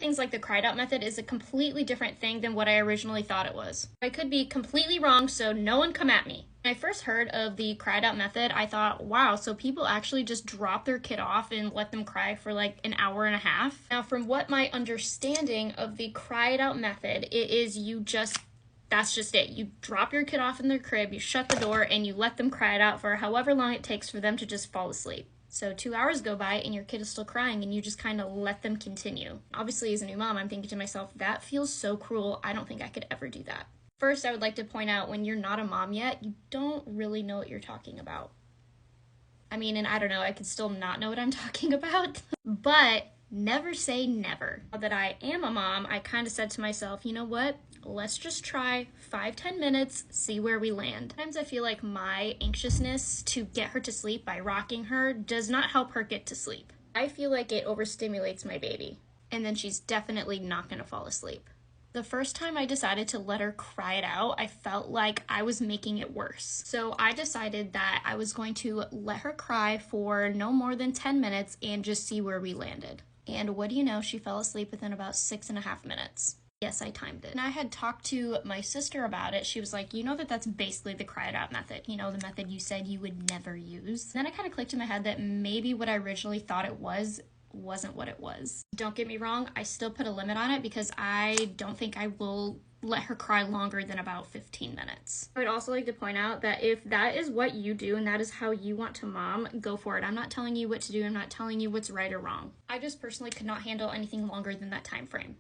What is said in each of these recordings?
things like the cried out method is a completely different thing than what I originally thought it was. I could be completely wrong, so no one come at me. When I first heard of the cried out method, I thought, wow, so people actually just drop their kid off and let them cry for like an hour and a half. Now, from what my understanding of the cried out method, it is that's just it. You drop your kid off in their crib, you shut the door, and you let them cry it out for however long it takes for them to just fall asleep. So 2 hours go by and your kid is still crying and you just kind of let them continue. Obviously, as a new mom, I'm thinking to myself, that feels so cruel. I don't think I could ever do that. First, I would like to point out, when you're not a mom yet, you don't really know what you're talking about. I mean, and I don't know, I could still not know what I'm talking about, but never say never. Now that I am a mom, I kind of said to myself, you know what? Let's just try 5-10 minutes, see where we land. Sometimes I feel like my anxiousness to get her to sleep by rocking her does not help her get to sleep. I feel like it overstimulates my baby, and then she's definitely not gonna fall asleep. The first time I decided to let her cry it out, I felt like I was making it worse. So I decided that I was going to let her cry for no more than 10 minutes and just see where we landed. And what do you know, she fell asleep within about 6.5 minutes. Yes, I timed it. And I had talked to my sister about it. She was like, you know that's basically the cry it out method. You know, the method you said you would never use. And then I kind of clicked in my head that maybe what I originally thought it wasn't what it was. Don't get me wrong, I still put a limit on it because I don't think I will let her cry longer than about 15 minutes. I would also like to point out that if that is what you do and that is how you want to mom, go for it. I'm not telling you what to do. I'm not telling you what's right or wrong. I just personally could not handle anything longer than that time frame.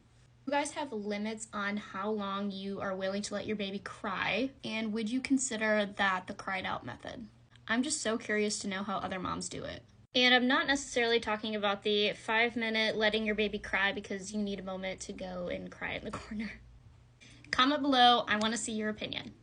You guys have limits on how long you are willing to let your baby cry, and would you consider that the cried out method? I'm just so curious to know how other moms do it. And I'm not necessarily talking about the 5-minute letting your baby cry because you need a moment to go and cry in the corner. Comment below, I want to see your opinion.